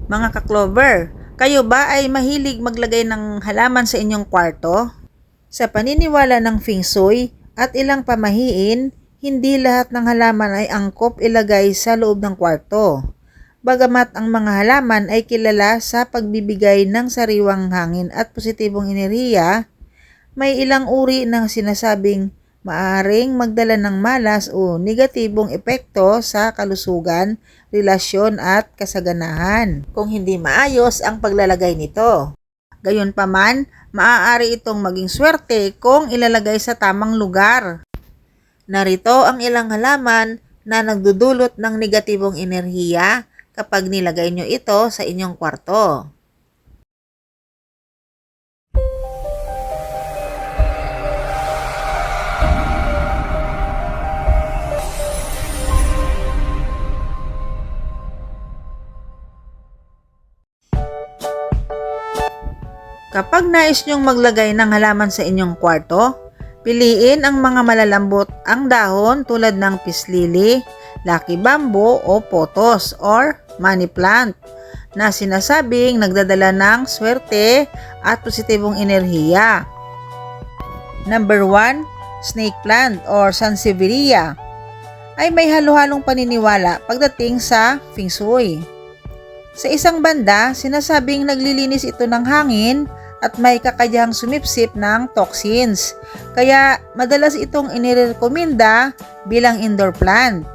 Mga ka-clover, kayo ba ay mahilig maglagay ng halaman sa inyong kwarto? Sa paniniwala ng Feng Shui at ilang pamahiin, hindi lahat ng halaman ay angkop ilagay sa loob ng kwarto. Bagamat ang mga halaman ay kilala sa pagbibigay ng sariwang hangin at positibong enerhiya, may ilang uri ng sinasabing maaaring magdala ng malas o negatibong epekto sa kalusugan, relasyon at kasaganahan kung hindi maayos ang paglalagay nito. Gayunpaman, maaari itong maging swerte kung ilalagay sa tamang lugar. Narito ang ilang halaman na nagdudulot ng negatibong enerhiya kapag nilagay nyo ito sa inyong kwarto. Kapag nais nyong maglagay ng halaman sa inyong kwarto, piliin ang mga malalambot ang dahon tulad ng peace lily, lucky bamboo o pothos or money plant na sinasabing nagdadala ng swerte at positibong enerhiya. Number 1, snake plant or sansevieria ay may halo-halong paniniwala pagdating sa Feng Shui. Sa isang banda, sinasabing naglilinis ito ng hangin at may kakayahang sumipsip ng toxins. Kaya madalas itong inirekomenda bilang indoor plant.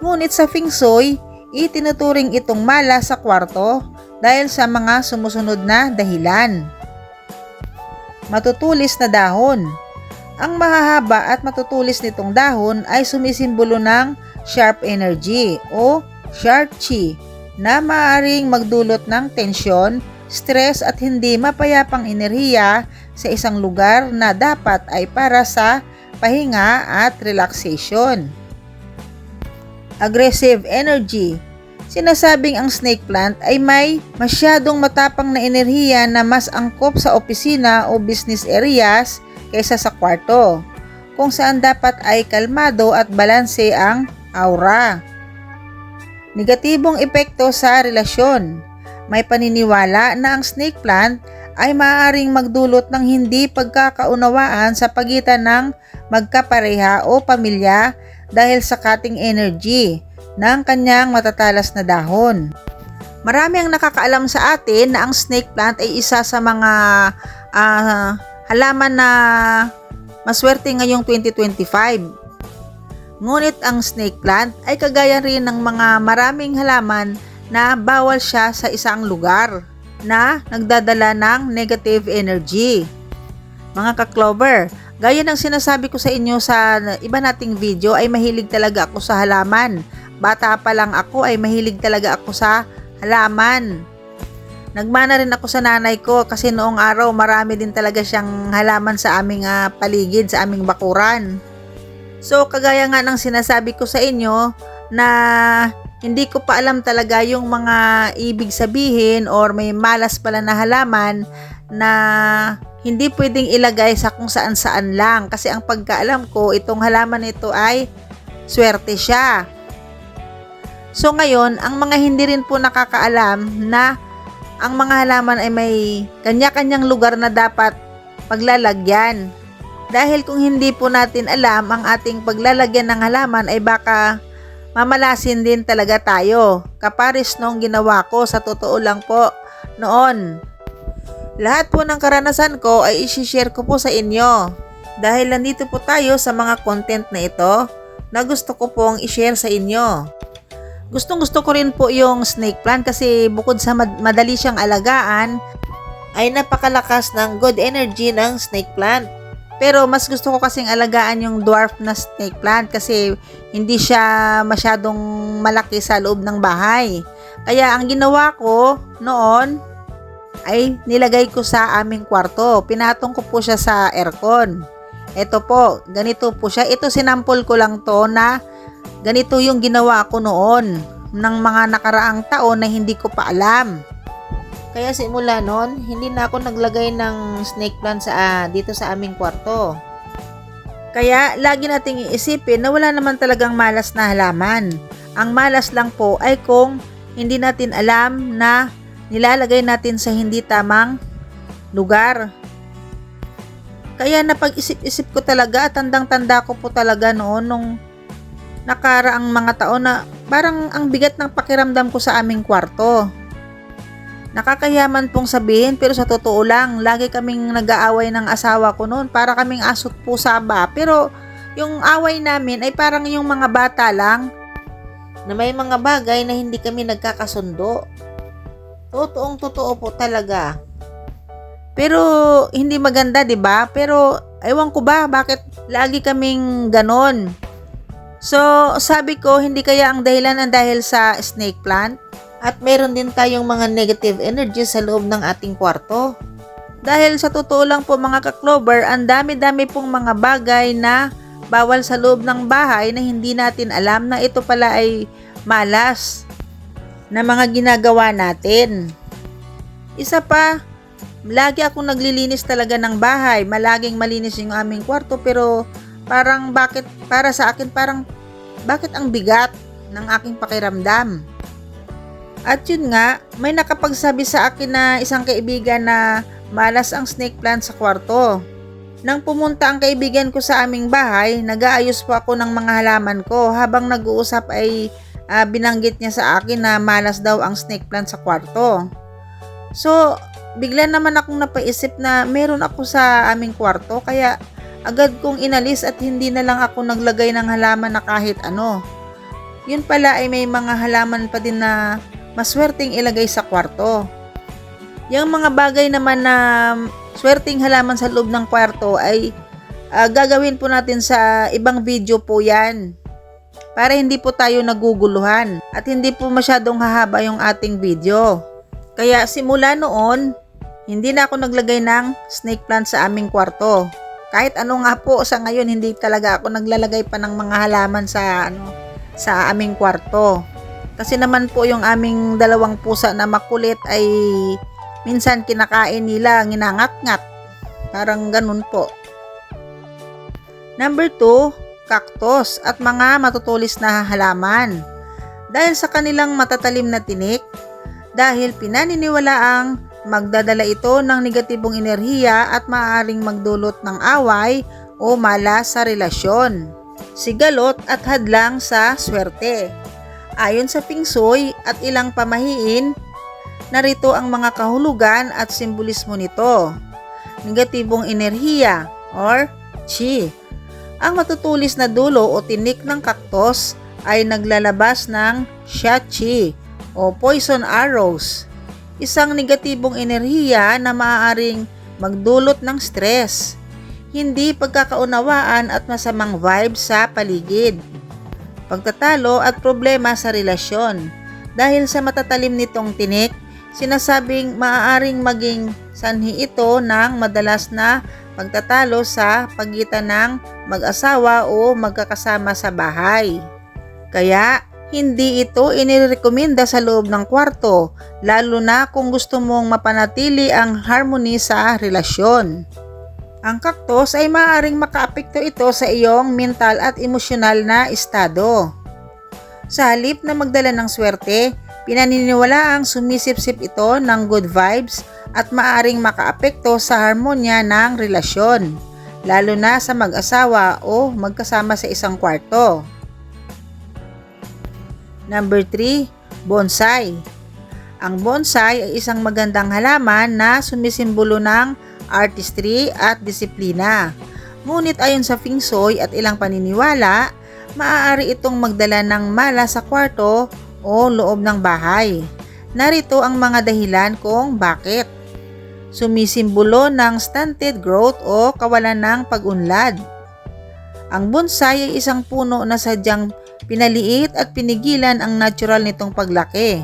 Ngunit sa Feng Shui, itinuturing itong malas sa kwarto dahil sa mga sumusunod na dahilan. Matutulis na dahon. Ang mahahaba at matutulis nitong dahon ay sumisimbolo ng sharp energy o sharp chi na maaaring magdulot ng tensyon, stress at hindi mapayapang enerhiya sa isang lugar na dapat ay para sa pahinga at relaxation. Aggressive energy. Sinasabing ang snake plant ay may masyadong matapang na enerhiya na mas angkop sa opisina o business areas kaysa sa kwarto, kung saan dapat ay kalmado at balanse ang aura. Negatibong epekto sa relasyon. May paniniwala na ang snake plant ay maaaring magdulot ng hindi pagkakaunawaan sa pagitan ng magkapareha o pamilya dahil sa cutting energy ng kanyang matatalas na dahon. Marami ang nakakaalam sa atin na ang snake plant ay isa sa mga halaman na maswerte ngayong 2025. Ngunit ang snake plant ay kagaya rin ng mga maraming halaman na bawal siya sa isang lugar na nagdadala ng negative energy. Mga ka-clover, gaya ng sinasabi ko sa inyo sa iba nating video ay mahilig talaga ako sa halaman. Bata pa lang ako ay mahilig talaga ako sa halaman. Nagmana rin ako sa nanay ko kasi noong araw marami din talaga siyang halaman sa aming paligid, sa aming bakuran. So kagaya nga ng sinasabi ko sa inyo na hindi ko pa alam talaga yung mga ibig sabihin or may malas pala na halaman na hindi pwedeng ilagay sa kung saan-saan lang. Kasi ang pagkaalam ko, itong halaman ito ay swerte siya. So ngayon, ang mga hindi rin po nakakaalam na ang mga halaman ay may kanya-kanyang lugar na dapat paglalagyan. Dahil kung hindi po natin alam ang ating paglalagyan ng halaman ay baka mamalasin din talaga tayo. Kapares nung ginawa ko, sa totoo lang po noon. Lahat po ng karanasan ko ay isi-share ko po sa inyo. Dahil nandito po tayo sa mga content na ito na gusto ko pong i-share sa inyo. Gustong-gusto ko rin po yung snake plant kasi bukod sa madali siyang alagaan, ay napakalakas ng good energy ng snake plant. Pero mas gusto ko kasing alagaan yung dwarf na snake plant kasi hindi siya masyadong malaki sa loob ng bahay. Kaya ang ginawa ko noon ay nilagay ko sa aming kwarto. Pinatong ko po siya sa aircon. Ito po, ganito po siya. Ito sinampol ko lang to na ganito yung ginawa ko noon ng mga nakaraang taon na hindi ko pa alam. Kaya simula noon, hindi na ako naglagay ng snake plant dito sa aming kwarto. Kaya lagi nating iisipin na wala naman talagang malas na halaman. Ang malas lang po ay kung hindi natin alam na nilalagay natin sa hindi tamang lugar. Kaya napag-isip-isip ko talaga, tandang-tanda ko po talaga noon nung nakaraang mga taon na parang ang bigat ng pakiramdam ko sa aming kwarto. Nakakayaman pong sabihin pero sa totoo lang, lagi kaming nag-aaway ng asawa ko noon, para kaming asot pusa ba. Pero yung away namin ay parang yung mga bata lang, na may mga bagay na hindi kami nagkakasundo. Totoong totoo po talaga. Pero hindi maganda, 'di ba? Pero ewan ko ba bakit lagi kaming ganon. So, sabi ko, hindi kaya ang dahilan ang dahil sa snake plant? At meron din tayong mga negative energy sa loob ng ating kwarto. Dahil sa totoo lang po mga ka-clover, ang dami-dami pong mga bagay na bawal sa loob ng bahay na hindi natin alam na ito pala ay malas na mga ginagawa natin. Isa pa, lagi akong naglilinis talaga ng bahay. Malaging malinis yung aming kwarto, pero parang para sa akin bakit ang bigat ng aking pakiramdam. At yun nga, may nakapagsabi sa akin na isang kaibigan na malas ang snake plant sa kwarto. Nang pumunta ang kaibigan ko sa aming bahay, nag-aayos po ako ng mga halaman ko. Habang nag-uusap ay binanggit niya sa akin na malas daw ang snake plant sa kwarto. So, bigla naman akong napaisip na meron ako sa aming kwarto, kaya agad kong inalis at hindi na lang ako naglagay ng halaman na kahit ano. Yun pala ay may mga halaman pa din na maswerteng ilagay sa kwarto. Yung mga bagay naman na swerteng halaman sa loob ng kwarto ay gagawin po natin sa ibang video po yan, para hindi po tayo naguguluhan at hindi po masyadong hahaba yung ating video. Kaya simula noon, hindi na ako naglagay ng snake plant sa aming kwarto. Kahit ano nga po, sa ngayon hindi talaga ako naglalagay pa ng mga halaman sa aming kwarto. Kasi naman po yung aming dalawang pusa na makulit ay minsan kinakain nila, nginangat-ngat. Parang ganun po. Number 2, cactus at mga matutulis na halaman. Dahil sa kanilang matatalim na tinik, dahil pinaniniwalaang magdadala ito ng negatibong enerhiya at maaaring magdulot ng away o malas sa relasyon, sigalot at hadlang sa swerte. Ayon sa Feng Shui at ilang pamahiin, narito ang mga kahulugan at simbolismo nito. Negatibong enerhiya or Qi. Ang matutulis na dulo o tinik ng cactus ay naglalabas ng Xia Qi o poison arrows. Isang negatibong enerhiya na maaaring magdulot ng stress, hindi pagkakaunawaan at masamang vibes sa paligid, pagtatalo at problema sa relasyon. Dahil sa matatalim nitong tinik, sinasabing maaaring maging sanhi ito ng madalas na pagtatalo sa pagitan ng mag-asawa o magkakasama sa bahay. Kaya, hindi ito inirekomenda sa loob ng kwarto, lalo na kung gusto mong mapanatili ang harmony sa relasyon. Ang cactus ay maaaring makaapekto ito sa iyong mental at emosyonal na estado. Sa halip na magdala ng swerte, pinaniniwalaang sumisip-sip ito ng good vibes at maaaring makaapekto sa harmonya ng relasyon, lalo na sa mag-asawa o magkasama sa isang kwarto. Number 3, bonsai. Ang bonsai ay isang magandang halaman na sumisimbolo ng artistry at disiplina. Ngunit ayon sa Feng Shui at ilang paniniwala, maaari itong magdala ng malas sa kwarto o loob ng bahay. Narito ang mga dahilan kung bakit. Sumisimbolo ng stunted growth o kawalan ng pag-unlad. Ang bonsai ay isang puno na sadyang pinaliit at pinigilan ang natural nitong paglaki.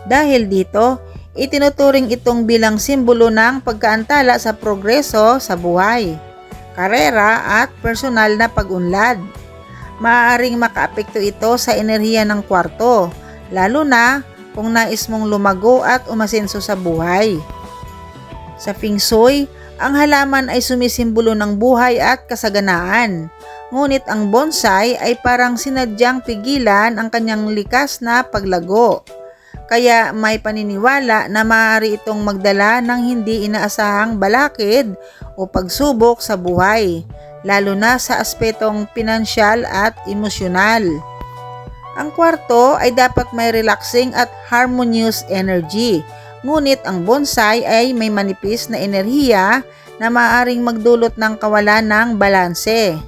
Dahil dito, itinuturing itong bilang simbolo ng pagkaantala sa progreso sa buhay, karera at personal na pag-unlad. Maaaring makaapekto ito sa enerhiya ng kwarto, lalo na kung nais mong lumago at umasenso sa buhay. Sa Feng Shui, ang halaman ay sumisimbolo ng buhay at kasaganaan. Ngunit ang bonsai ay parang sinadyang pigilan ang kanyang likas na paglago. Kaya may paniniwala na maaari itong magdala ng hindi inaasahang balakid o pagsubok sa buhay, lalo na sa aspetong pinansyal at emosyonal. Ang kwarto ay dapat may relaxing at harmonious energy, ngunit ang bonsai ay may manipis na enerhiya na maaaring magdulot ng kawalan ng balanse.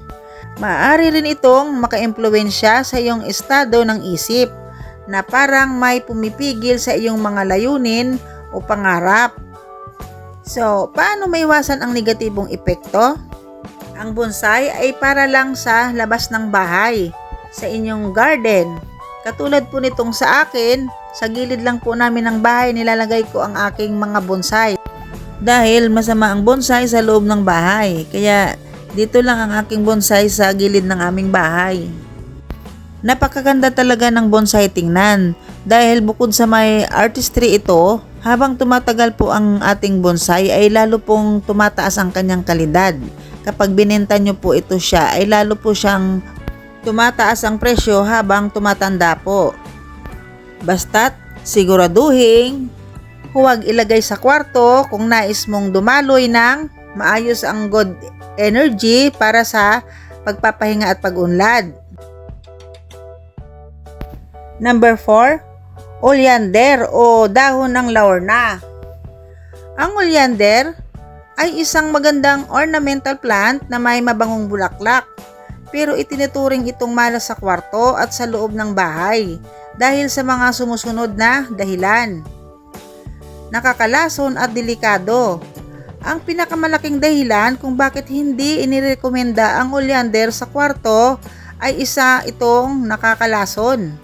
Maaari rin itong makaimpluwensya sa iyong estado ng isip, na parang may pumipigil sa iyong mga layunin o pangarap. So, paano maiwasan ang negatibong epekto? Ang bonsai ay para lang sa labas ng bahay, sa inyong garden. Katulad po nitong sa akin, sa gilid lang po namin ng bahay nilalagay ko ang aking mga bonsai. Dahil masama ang bonsai sa loob ng bahay, kaya dito lang ang aking bonsai sa gilid ng aming bahay. Napakaganda talaga ng bonsai tingnan dahil bukod sa may artistry ito, habang tumatagal po ang ating bonsai ay lalo pong tumataas ang kanyang kalidad. Kapag binenta nyo po ito siya ay lalo po siyang tumataas ang presyo habang tumatanda po. Basta't siguraduhin huwag ilagay sa kwarto kung nais mong dumaloy ng maayos ang good energy para sa pagpapahinga at pag-unlad. Number 4, oleander o dahon ng laurna. Ang oleander ay isang magandang ornamental plant na may mabangong bulaklak, pero itinuturing itong malas sa kwarto at sa loob ng bahay dahil sa mga sumusunod na dahilan. Nakakalason at delikado. Ang pinakamalaking dahilan kung bakit hindi inirekomenda ang oleander sa kwarto ay isa itong nakakalason.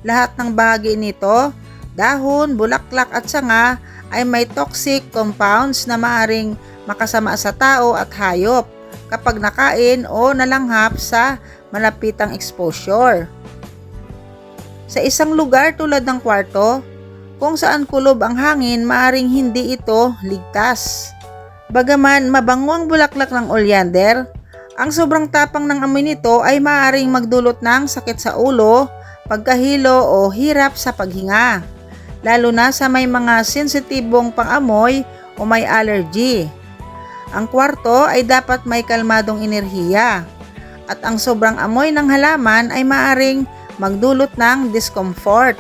Lahat ng bahagi nito, dahon, bulaklak at sanga ay may toxic compounds na maaring makasama sa tao at hayop kapag nakain o nalanghap sa malapitang exposure. Sa isang lugar tulad ng kwarto, kung saan kulob ang hangin, maaring hindi ito ligtas. Bagaman mabango ang bulaklak ng oleander, ang sobrang tapang ng amoy nito ay maaring magdulot ng sakit sa ulo, pagkahilo o hirap sa paghinga, lalo na sa may mga sensitibong pangamoy o may allergy. Ang kwarto ay dapat may kalmadong enerhiya at ang sobrang amoy ng halaman ay maaring magdulot ng discomfort.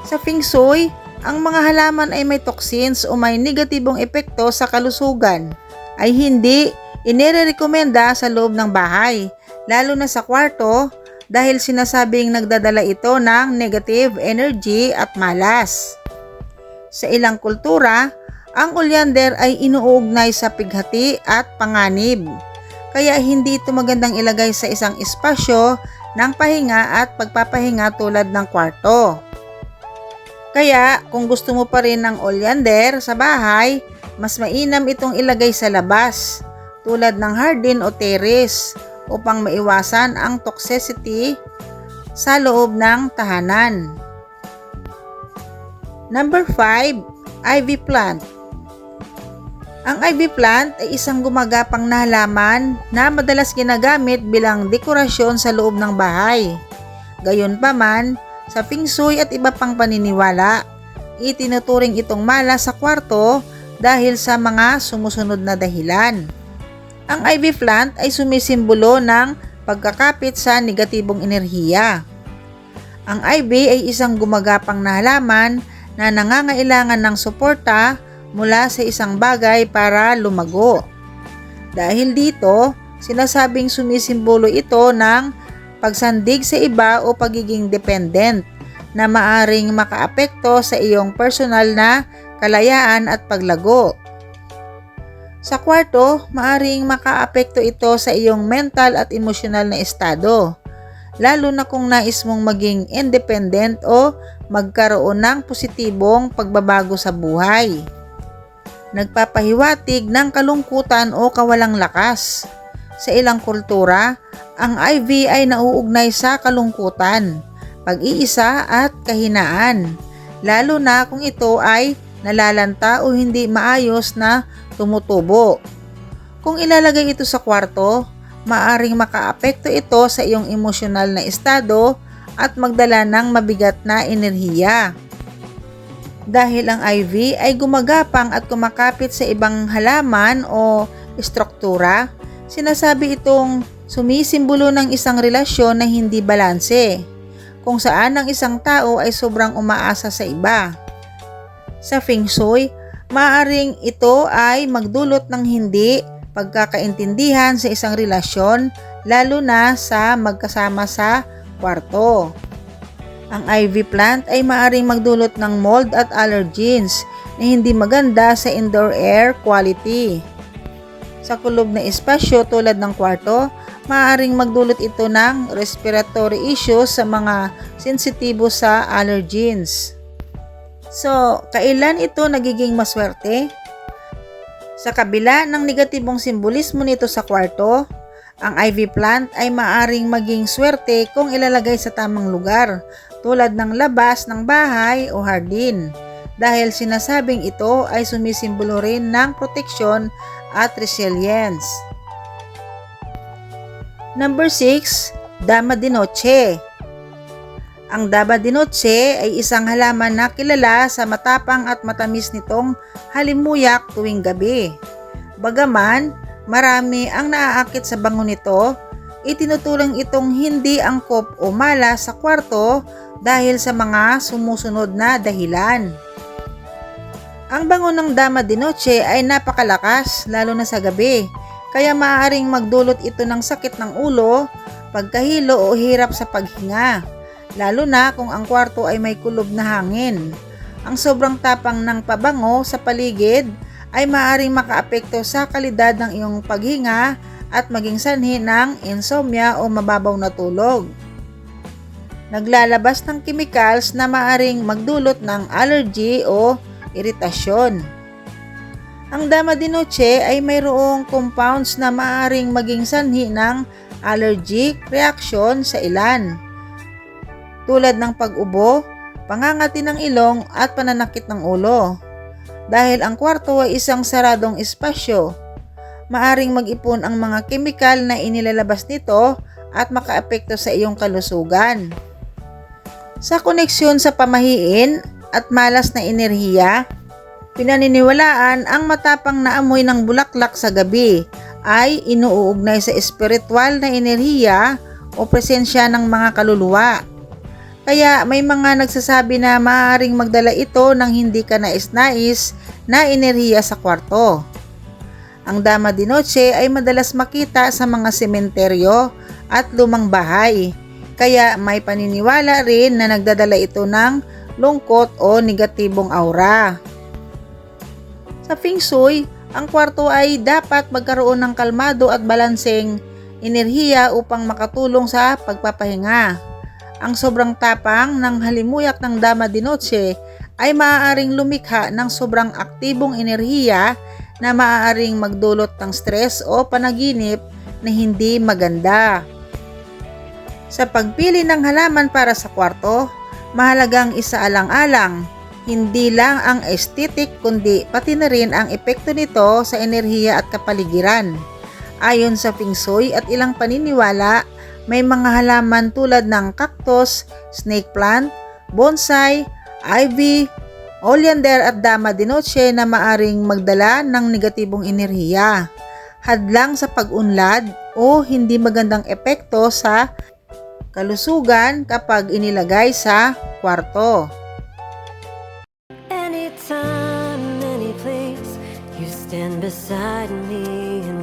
Sa Feng Shui, ang mga halaman ay may toxins o may negatibong epekto sa kalusugan ay hindi inirekomenda sa loob ng bahay, lalo na sa kwarto, dahil sinasabing nagdadala ito ng negative energy at malas. Sa ilang kultura, ang oleander ay inuugnay sa pighati at panganib, kaya hindi ito magandang ilagay sa isang espasyo ng pahinga at pagpapahinga tulad ng kwarto. Kaya kung gusto mo pa rin ng oleander sa bahay, mas mainam itong ilagay sa labas, tulad ng hardin o terrace, upang maiwasan ang toxicity sa loob ng tahanan. Number 5, ivy plant. Ang ivy plant ay isang gumagapang na halaman na madalas ginagamit bilang dekorasyon sa loob ng bahay. Gayunpaman, sa Feng Shui at iba pang paniniwala, itinuturing itong malas sa kwarto dahil sa mga sumusunod na dahilan. Ang ivy plant ay sumisimbolo ng pagkakapit sa negatibong enerhiya. Ang ivy ay isang gumagapang na halaman na nangangailangan ng suporta mula sa isang bagay para lumago. Dahil dito, sinasabing sumisimbolo ito ng pagsandig sa iba o pagiging dependent na maaring makaapekto sa iyong personal na kalayaan at paglago. Sa kwarto, maaring makaapekto ito sa iyong mental at emosyonal na estado, lalo na kung nais mong maging independent o magkaroon ng positibong pagbabago sa buhay. Nagpapahiwatig ng kalungkutan o kawalang lakas. Sa ilang kultura, ang ivy ay nauugnay sa kalungkutan, pag-iisa at kahinaan, lalo na kung ito ay nalalanta o hindi maayos na tumutubo. Kung ilalagay ito sa kwarto, maaring makaapekto ito sa iyong emosyonal na estado at magdala ng mabigat na enerhiya. dahil ang ivy ay gumagapang at kumakapit sa ibang halaman o estruktura. Sinasabi itong sumisimbolo ng isang relasyon na hindi balanse, kung saan ang isang tao ay sobrang umaasa sa iba. Sa Feng Shui, maaaring ito ay magdulot ng hindi pagkakaintindihan sa isang relasyon, lalo na sa magkasama sa kwarto. Ang ivy plant ay maaaring magdulot ng mold at allergens na hindi maganda sa indoor air quality. Sa kulob na espasyo tulad ng kwarto, maaaring magdulot ito ng respiratory issues sa mga sensitibo sa allergens. So, kailan ito nagiging maswerte? Sa kabila ng negatibong simbolismo nito sa kwarto, ang ivy plant ay maaaring maging swerte kung ilalagay sa tamang lugar, tulad ng labas ng bahay o hardin, dahil sinasabing ito ay sumisimbolo rin ng proteksyon at resilience. Number 6, Dama de Noche. Ang Dama de Noche ay isang halaman na kilala sa matapang at matamis nitong halimuyak tuwing gabi. Bagaman marami ang naaakit sa bango nito, itinuturing itong hindi angkop o malas sa kwarto dahil sa mga sumusunod na dahilan. Ang bango ng Dama de Noche ay napakalakas, lalo na sa gabi, kaya maaaring magdulot ito ng sakit ng ulo, pagkahilo o hirap sa paghinga, lalo na kung ang kwarto ay may kulob na hangin. Ang sobrang tapang ng pabango sa paligid ay maaaring makaapekto sa kalidad ng iyong paghinga at maging sanhi ng insomnia o mababaw na tulog. Naglalabas ng chemicals na maaaring magdulot ng allergy o iritasyon. Ang Dama de Noche ay mayroong compounds na maaaring maging sanhi ng allergic reaction sa ilan, tulad ng pag-ubo, pangangati ng ilong at pananakit ng ulo. Dahil ang kwarto ay isang saradong espasyo, maaring mag-ipon ang mga kemikal na inilalabas nito at makaapekto sa iyong kalusugan. Sa koneksyon sa pamahiin at malas na enerhiya, pinaniniwalaan ang matapang na amoy ng bulaklak sa gabi ay inuugnay sa espiritual na enerhiya o presensya ng mga kaluluwa. Kaya may mga nagsasabi na maaaring magdala ito ng hindi ka nais-nais na enerhiya sa kwarto. Ang Dama de Noche ay madalas makita sa mga sementeryo at lumang bahay, kaya may paniniwala rin na nagdadala ito ng lungkot o negatibong aura. Sa Feng Shui, ang kwarto ay dapat magkaroon ng kalmado at balanseng enerhiya upang makatulong sa pagpapahinga. Ang sobrang tapang ng halimuyak ng Dama de Noche ay maaaring lumikha ng sobrang aktibong enerhiya na maaaring magdulot ng stress o panaginip na hindi maganda. Sa pagpili ng halaman para sa kwarto, mahalagang isaalang-alang hindi lang ang aesthetic kundi pati na rin ang epekto nito sa enerhiya at kapaligiran. Ayon sa Feng Shui at ilang paniniwala, may mga halaman tulad ng cactus, snake plant, bonsai, ivy, oleander at Dama de Noche na maaring magdala ng negatibong enerhiya, hadlang sa pag-unlad o hindi magandang epekto sa kalusugan kapag inilagay sa kwarto. Anytime, any place, you stand beside me.